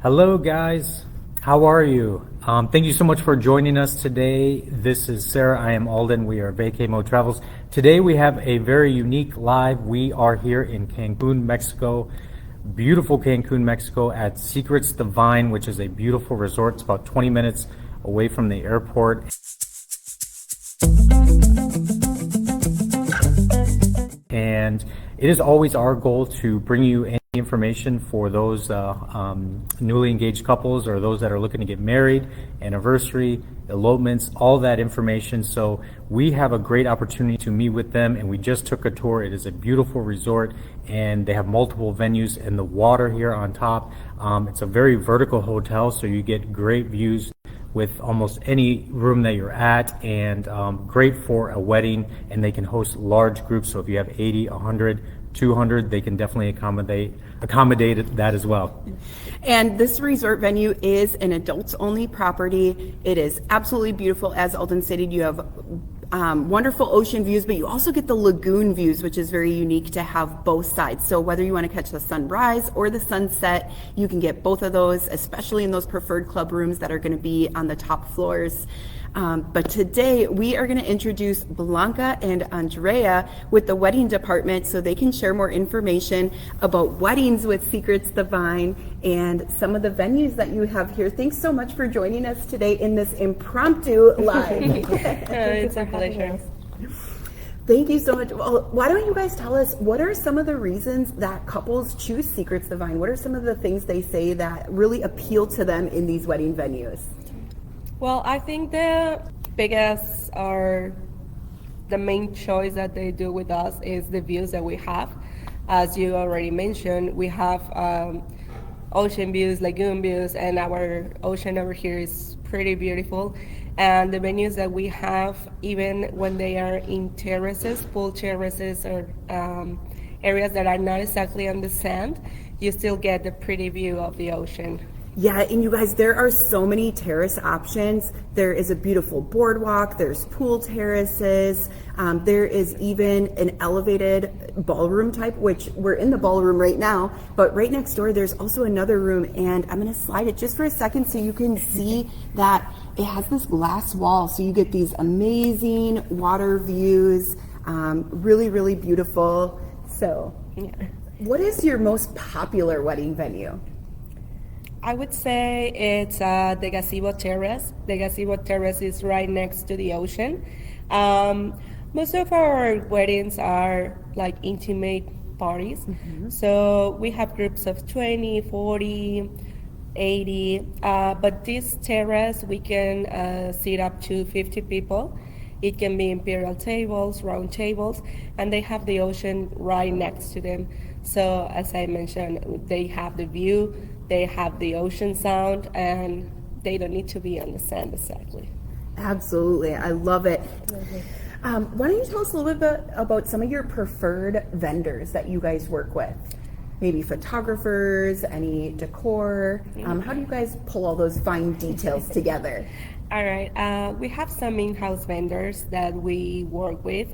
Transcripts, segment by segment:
Hello, guys. How are you? Thank you so much for joining us today. This is Sarah. I am Alden. We are Vacamo Travels. Today we have a very unique live. We are here in Cancun, Mexico. Beautiful Cancun, Mexico at Secrets The Vine, which is a beautiful resort. It's about 20 minutes away from the airport. And it is always our goal to bring you any information for those newly engaged couples or those that are looking to get married, anniversary, elopements, all that information. So we have a great opportunity to meet with them, and we just took a tour. It is a beautiful resort, and they have multiple venues and the water here on top. It's a very vertical hotel, so you get great views with almost any room that you're at, and great for a wedding, and they can host large groups. So if you have 80, 100, 200, they can definitely accommodate that as well. And this resort venue is an adults only property. It is absolutely beautiful. As Alden stated, you have wonderful ocean views, but you also get the lagoon views, which is very unique to have both sides. So whether you want to catch the sunrise or the sunset, you can get both of those, especially in those preferred club rooms that are going to be on the top floors. But today we are going to introduce Blanca and Andrea with the wedding department so they can share more information about weddings with Secrets The Vine and some of the venues that you have here. Thanks so much for joining us today in this impromptu live. It's a pleasure. Thank you so much. Well, why don't you guys tell us, what are some of the reasons that couples choose Secrets The Vine? What are some of the things they say that really appeal to them in these wedding venues? Well, I think the biggest or the main choice that they do with us is the views that we have. As you already mentioned, we have ocean views, lagoon views, and our ocean over here is pretty beautiful. And the venues that we have, even when they are in terraces, pool terraces, or areas that are not exactly on the sand, you still get the pretty view of the ocean. Yeah, and you guys, there are so many terrace options. There is a beautiful boardwalk, there's pool terraces, there is even an elevated ballroom type, which we're in the ballroom right now, but right next door there's also another room, and I'm going to slide it just for a second so you can see that it has this glass wall, so you get these amazing water views, really, really beautiful. So, what is your most popular wedding venue? I would say it's the Gazebo Terrace. The Gazebo Terrace is right next to the ocean. Most of our weddings are like intimate parties. Mm-hmm. So we have groups of 20, 40, 80. But this terrace, we can seat up to 50 people. It can be imperial tables, round tables, and they have the ocean right next to them. So as I mentioned, they have the view, they have the ocean sound, and they don't need to be on the sand exactly. Absolutely, I love it. Why don't you tell us a little bit about some of your preferred vendors that you guys work with? Maybe photographers, any decor. How do you guys pull all those fine details together? All right, we have some in-house vendors that we work with.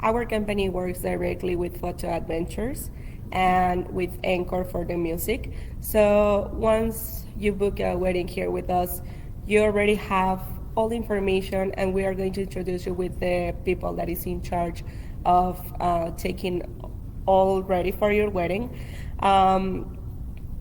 Our company works directly with Photo Adventures and with Anchor for the music. So once you book a wedding here with us, you already have all the information, and we are going to introduce you with the people that is in charge of taking all ready for your wedding.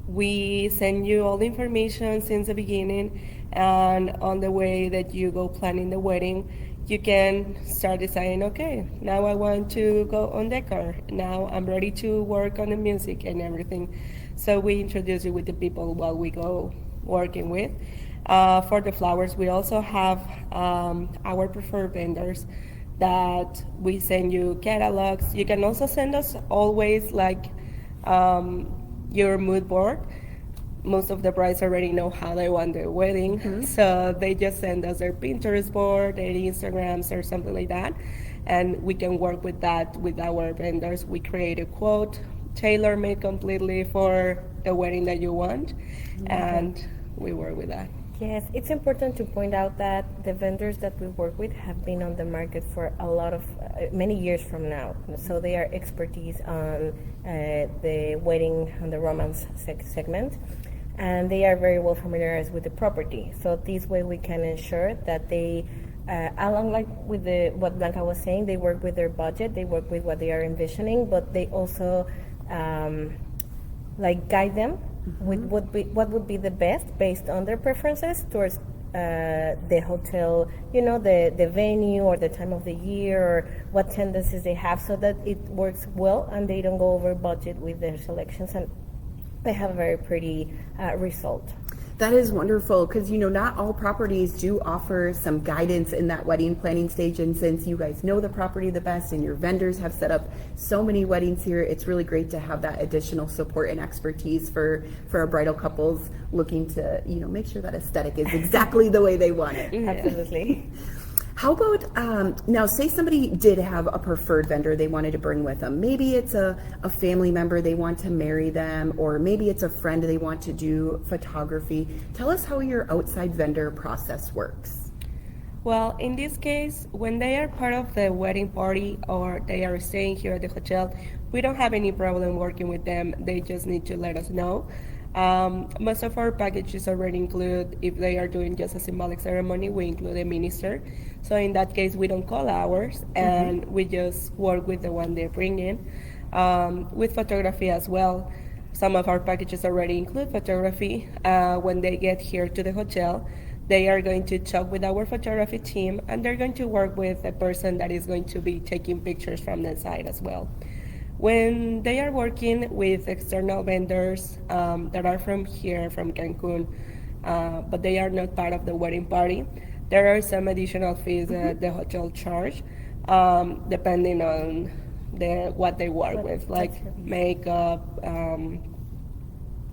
We send you all the information since the beginning, and on the way that you go planning the wedding, you can start deciding, okay, now I want to go on decor. Now I'm ready to work on the music and everything. So we introduce you with the people while we go working with. For the flowers, we also have our preferred vendors that we send you catalogs. You can also send us always like your mood board. Most of the brides already know how they want their wedding, so they just send us their Pinterest board, their Instagrams, or something like that, and we can work with that with our vendors. We create a quote tailor-made completely for the wedding that you want, and we work with that. Yes, it's important to point out that the vendors that we work with have been on the market for a lot of many years from now. So they are expertise on the wedding and the romance segment. and they are very well familiarized with the property. So this way we can ensure that they, along like with what Blanca was saying, they work with their budget, they work with what they are envisioning, but they also like guide them with what would be the best based on their preferences towards the hotel, the venue or the time of the year or what tendencies they have, so that it works well and they don't go over budget with their selections and they have a very pretty result. That is wonderful, because not all properties do offer some guidance in that wedding planning stage, and since you guys know the property the best and your vendors have set up so many weddings here, it's really great to have that additional support and expertise for our bridal couples looking to make sure that aesthetic is exactly the way they want it. Absolutely. How about, now say somebody did have a preferred vendor they wanted to bring with them. Maybe it's a family member, they want to marry them, or maybe it's a friend, they want to do photography. Tell us how your outside vendor process works. Well, in this case, when they are part of the wedding party or they are staying here at the hotel, we don't have any problem working with them. They just need to let us know. Most of our packages already include, if they are doing just a symbolic ceremony, we include a minister. So in that case, we don't call ours, and we just work with the one they bring in. With photography as well, some of our packages already include photography. When they get here to the hotel, they are going to talk with our photography team, and they're going to work with a person that is going to be taking pictures from the side as well. When they are working with external vendors that are from here, from Cancun, but they are not part of the wedding party, there are some additional fees that the hotel charge, depending on what they work with, like makeup,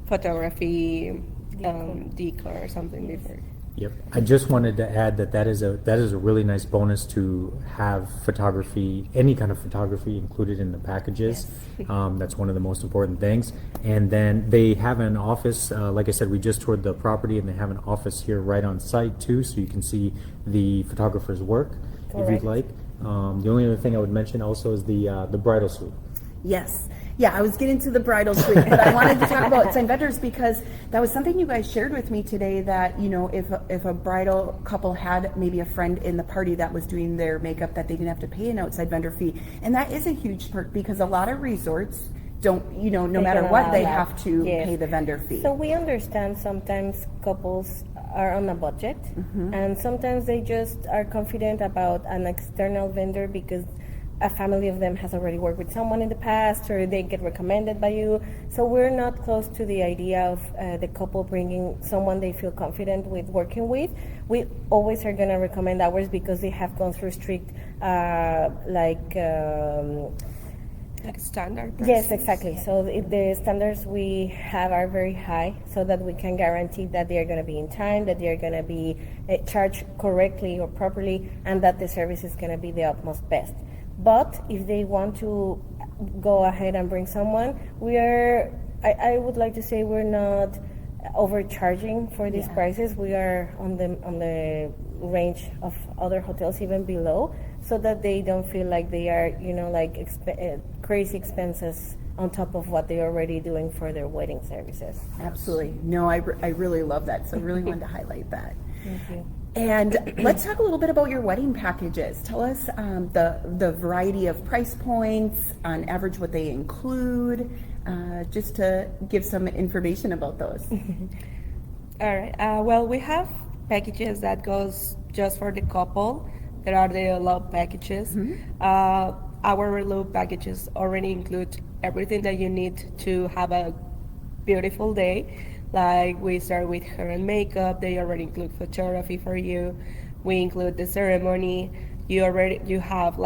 photography, decor, or something different. Yep. I just wanted to add that is a really nice bonus to have photography, any kind of photography included in the packages. Yes. That's one of the most important things. And then they have an office, like I said, we just toured the property, and they have an office here right on site too, so you can see the photographer's work if you'd like. The only other thing I would mention also is the bridal suite. Yes. Yeah, I was getting to the bridal suite, but I wanted to talk about outside vendors because that was something you guys shared with me today, that, if a bridal couple had maybe a friend in the party that was doing their makeup, that they didn't have to pay an outside vendor fee. And that is a huge perk, because a lot of resorts don't, no matter what, they have to pay the vendor fee. So we understand sometimes couples are on a budget, and sometimes they just are confident about an external vendor because a family of them has already worked with someone in the past, or they get recommended by you. So we're not close to the idea of the couple bringing someone they feel confident with working with. We always are going to recommend ours because they have gone through strict Like standard process. Yes, exactly. So the standards we have are very high, so that we can guarantee that they are going to be in time, that they are going to be charged correctly or properly, and that the service is going to be the utmost best. But if they want to go ahead and bring someone, I would like to say we're not overcharging for these prices. We are on the range of other hotels, even below, so that they don't feel like they are, crazy expenses on top of what they're already doing for their wedding services. Absolutely. No, I really love that. So I really wanted to highlight that. Thank you. And let's talk a little bit about your wedding packages. Tell us the variety of price points, on average what they include, just to give some information about those. All right. Well, we have packages that goes just for the couple. There are the love packages. Our love packages already include everything that you need to have a beautiful day. Like, we start with hair and makeup. They already include photography for you. We include the ceremony. You have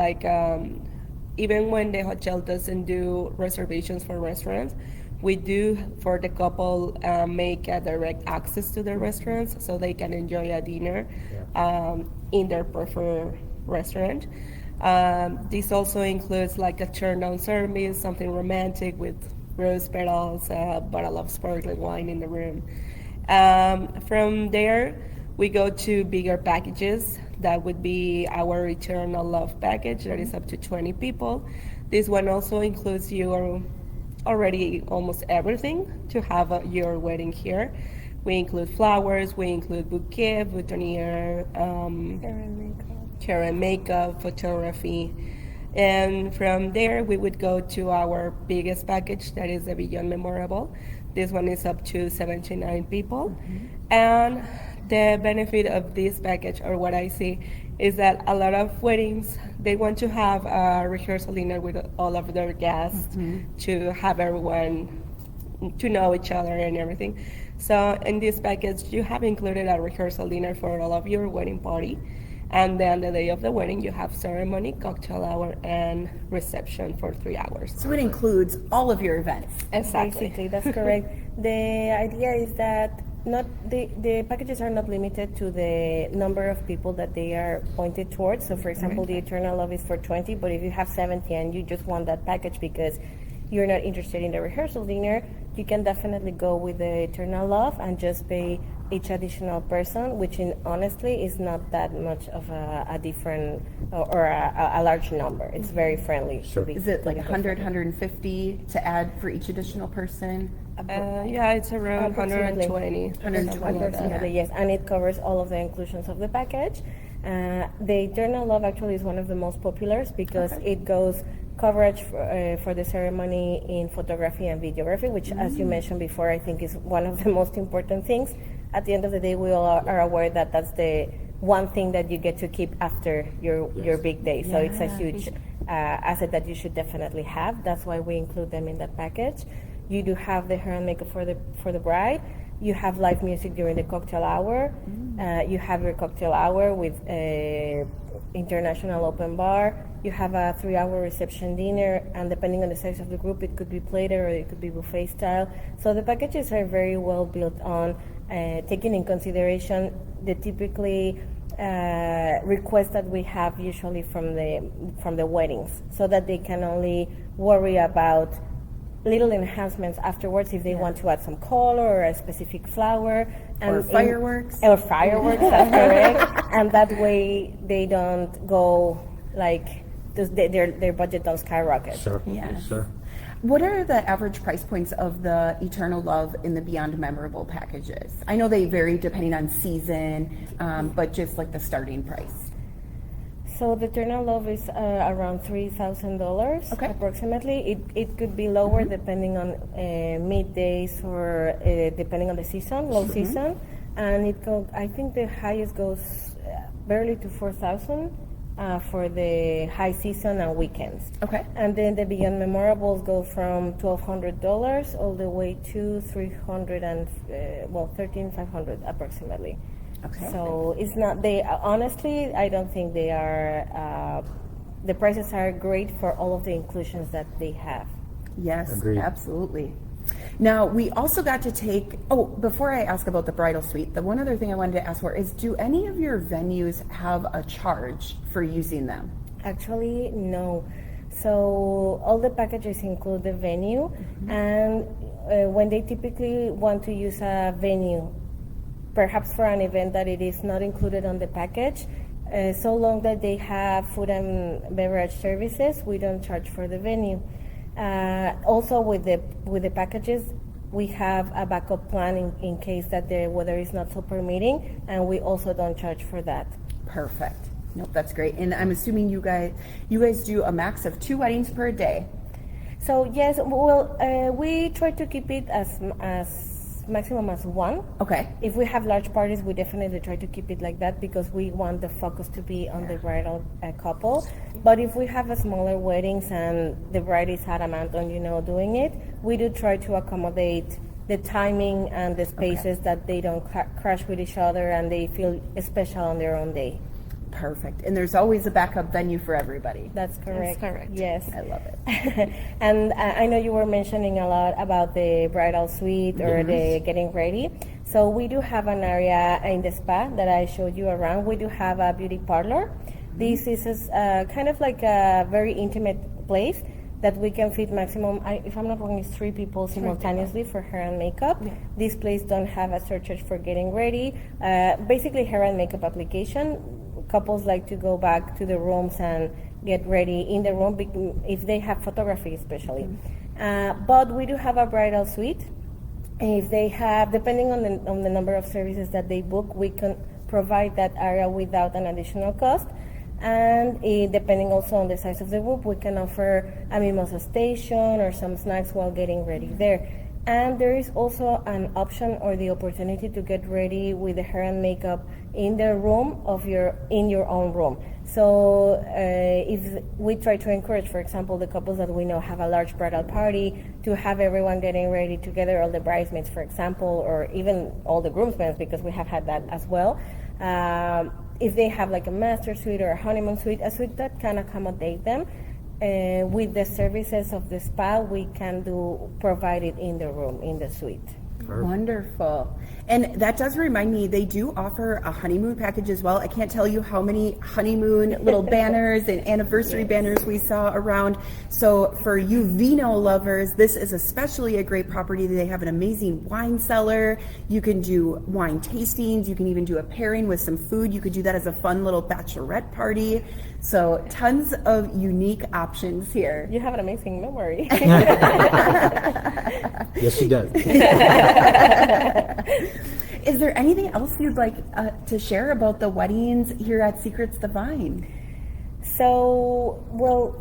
even when the hotel doesn't do reservations for restaurants, we do for the couple make a direct access to the restaurants, so they can enjoy a dinner in their preferred restaurant. This also includes like a turn down service, something romantic with rose petals, a bottle of sparkling wine in the room. From there, we go to bigger packages. That would be our Eternal Love package that is up to 20 people. This one also includes your already almost everything to have your wedding here. We include flowers, we include bouquet, boutonniere, hair and makeup, photography. And from there, we would go to our biggest package, that is the Beyond Memorable. This one is up to 79 people. And the benefit of this package, or what I see, is that a lot of weddings, they want to have a rehearsal dinner with all of their guests to have everyone to know each other and everything. So in this package, you have included a rehearsal dinner for all of your wedding party. And then the day of the wedding, you have ceremony, cocktail hour, and reception for 3 hours. So it includes all of your events. Exactly. Basically, that's correct. The idea is that not the packages are not limited to the number of people that they are pointed towards. So, for example, the Eternal Love is for 20, but if you have 70 and you just want that package because you're not interested in the rehearsal dinner, you can definitely go with the Eternal Love and just pay each additional person, which honestly is not that much of a different or a large number. It's very friendly. Sure. Is it like 100, 150 to add for each additional person? Yeah, it's around Approximately. 120. 120. Approximately, yes, and it covers all of the inclusions of the package. The Eternal Love actually is one of the most popular because it goes coverage for the ceremony in photography and videography, which, as you mentioned before, I think is one of the most important things. At the end of the day, we all are aware that that's the one thing that you get to keep after your big day. So it's a huge asset that you should definitely have. That's why we include them in that package. You do have the hair and makeup for the bride. You have live music during the cocktail hour. You have your cocktail hour with international open bar. You have a 3-hour reception dinner, and depending on the size of the group, it could be plated or it could be buffet style. So the packages are very well built on taking in consideration the typically requests that we have usually from the weddings, so that they can only worry about little enhancements afterwards if they want to add some color or a specific flower Or fireworks. Or fireworks, that's correct. And that way they don't go like their budget don't skyrocket. Sure. Yes. Sure. What are the average price points of the Eternal Love in the Beyond Memorable packages? I know they vary depending on season, but just like the starting price. So the Eternal Love is around $3,000 approximately. It could be lower depending on middays or depending on the season, low season, and I think the highest goes barely to $4,000 for the high season and weekends. Okay. And then the Beyond Memorables go from $1,200 all the way to $1,300 approximately. Okay. So it's not, honestly, I don't think they are, the prices are great for all of the inclusions that they have. Yes, Agreed. absolutely. Now, we also got to take, before I ask about the bridal suite, the one other thing I wanted to ask for is, do any of your venues have a charge for using them? Actually, no. So all the packages include the venue, and when they typically want to use a venue, perhaps for an event that it is not included on the package, so long that they have food and beverage services, we don't charge for the venue. Also with the packages, we have a backup plan in case that the weather is not so permitting, and we also don't charge for that. Perfect. Nope, that's great. And I'm assuming you guys do a max of 2 weddings per day. So yes, well, we try to keep it as maximum as 1. Okay. If we have large parties, we definitely try to keep it like that because we want the focus to be on the bridal couple. But if we have a smaller weddings and the bride is adamant on doing it, we do try to accommodate the timing and the spaces that they don't crash with each other and they feel special on their own day. Perfect. And there's always a backup venue for everybody. That's correct. That's correct. Yes. I love it. And I know you were mentioning a lot about the bridal suite or the getting ready. So we do have an area in the spa that I showed you around. We do have a beauty parlor. This is kind of like a very intimate place that we can fit maximum, if I'm not wrong, it's 3 people simultaneously for hair and makeup. Yeah. This place don't have a surcharge for getting ready. Basically hair and makeup application. Couples like to go back to the rooms and get ready in the room if they have photography especially. But we do have a bridal suite. If they have, depending on the number of services that they book, we can provide that area without an additional cost. And depending also on the size of the group, we can offer a mimosa station or some snacks while getting ready there. And there is also an option or the opportunity to get ready with the hair and makeup in the room in your own room. So if we try to encourage, for example, the couples that we know have a large bridal party, to have everyone getting ready together, all the bridesmaids, for example, or even all the groomsmen, because we have had that as well. If they have like a master suite or a honeymoon suite, a suite that can accommodate them, with the services of the spa, we can provide it in the room, in the suite. Wonderful. And that does remind me, they do offer a honeymoon package as well. I can't tell you how many honeymoon little banners and anniversary banners we saw around. So for you vino lovers, this is especially a great property. They have an amazing wine cellar. You can do wine tastings. You can even do a pairing with some food. You could do that as a fun little bachelorette party. So tons of unique options here. You have an amazing memory. Yes, she does. Is there anything else you'd like to share about the weddings here at Secrets The Vine? So, well,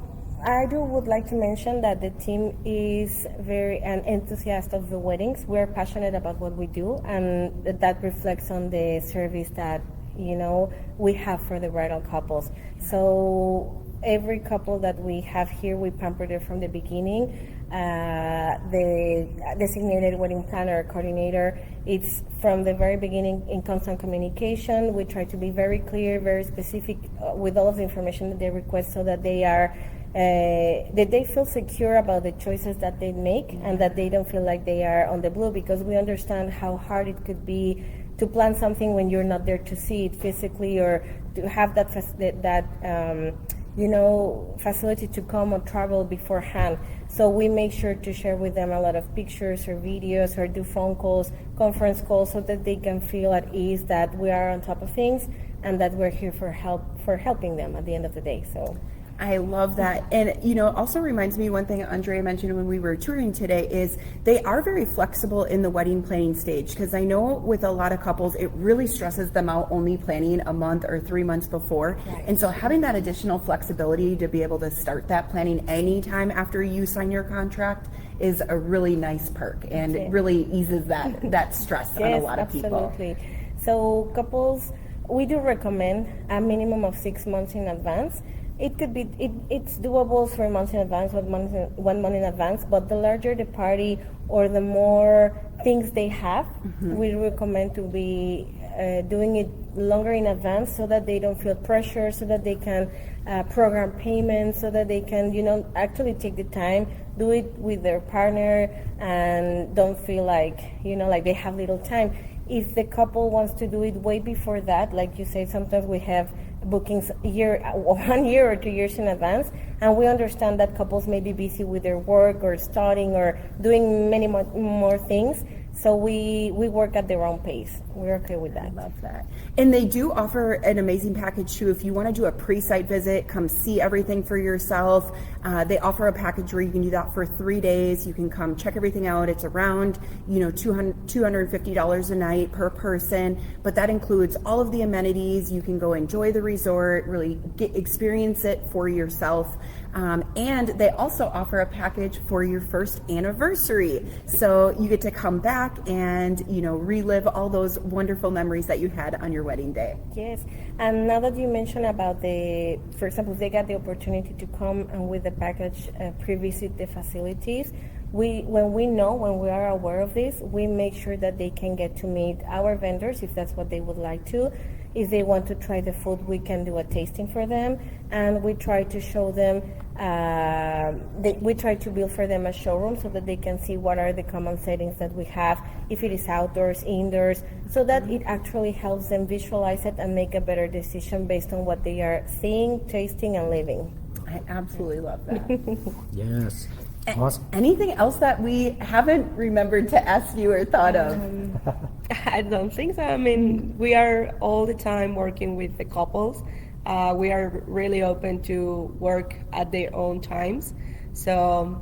I would like to mention that the team is very enthusiastic of the weddings. We're passionate about what we do, and that reflects on the service that we have for the bridal couples. So every couple that we have here, we pampered it from the beginning. The designated wedding planner or coordinator, it's from the very beginning in constant communication. We try to be very clear, very specific with all of the information that they request, so that that they feel secure about the choices that they make, and that they don't feel like they are on the blue, because we understand how hard it could be to plan something when you're not there to see it physically, or to have that facility to come or travel beforehand. So we make sure to share with them a lot of pictures or videos, or do phone calls, conference calls, so that they can feel at ease that we are on top of things, and that we're here for helping them at the end of the day. So I love that. And, also reminds me, one thing Andrea mentioned when we were touring today is they are very flexible in the wedding planning stage, because I know with a lot of couples, it really stresses them out only planning a month or 3 months before. Right. And so having that additional flexibility to be able to start that planning anytime after you sign your contract is a really nice perk, and it really eases that stress on a lot of people. Absolutely. So couples, we do recommend a minimum of 6 months in advance. It could be, it's doable 3 months in advance, 1 month in advance, but the larger the party or the more things they have, we recommend to be doing it longer in advance, so that they don't feel pressure, so that they can program payments, so that they can, actually take the time, do it with their partner, and don't feel like, like they have little time. If the couple wants to do it way before that, like you say, sometimes we have bookings 1 year or 2 years in advance, and we understand that couples may be busy with their work or studying or doing many more things. So we work at their own pace. We're okay with that. I love that. And they do offer an amazing package too. If you want to do a pre-site visit, come see everything for yourself. They offer a package where you can do that for 3 days. You can come check everything out. It's around, $250 a night per person, but that includes all of the amenities. You can go enjoy the resort, really experience it for yourself. And they also offer a package for your first anniversary. So you get to come back and, relive all those wonderful memories that you had on your wedding day. Yes. And now that you mentioned about for example, if they got the opportunity to come and with the package pre-visit the facilities, when we are aware of this, we make sure that they can get to meet our vendors if that's what they would like to. If they want to try the food, we can do a tasting for them, and we try to show them, we try to build for them a showroom so that they can see what are the common settings that we have, if it is outdoors, indoors, so that it actually helps them visualize it and make a better decision based on what they are seeing, tasting, and living. I absolutely love that. Yes. Awesome. Anything else that we haven't remembered to ask you or thought of? I don't think so. I mean, we are all the time working with the couples. We are really open to work at their own times. So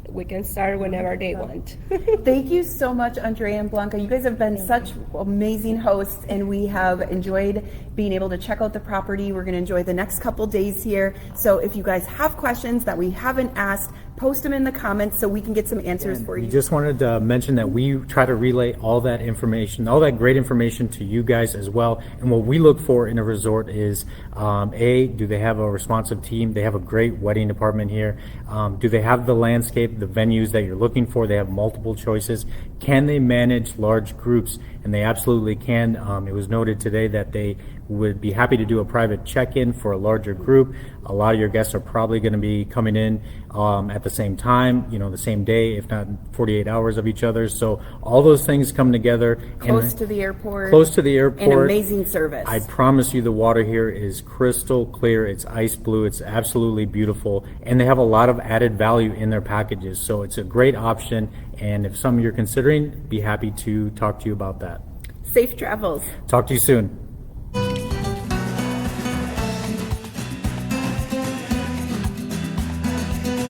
we can start whenever they want. Thank you so much, Andrea and Blanca. You guys have been such amazing hosts, and we have enjoyed being able to check out the property. We're going to enjoy the next couple days here. So if you guys have questions that we haven't asked, post them in the comments so we can get some answers for We you. just wanted to mention that we try to relay all that information, all that great information to you guys as well. And what we look for in a resort is, do they have a responsive team? They have a great wedding department here. Do they have the landscape, the venues that you're looking for? They have multiple choices. Can they manage large groups? And they absolutely can. It was noted today that they would be happy to do a private check-in for a larger group. A lot of your guests are probably going to be coming in at the same time, the same day, if not 48 hours of each other. So all those things come together. Close to the airport. Close to the airport. And amazing service. I promise you the water here is crystal clear. It's ice blue. It's absolutely beautiful. And they have a lot of added value in their packages. So it's a great option. And if something you're considering, be happy to talk to you about that. Safe travels. Talk to you soon.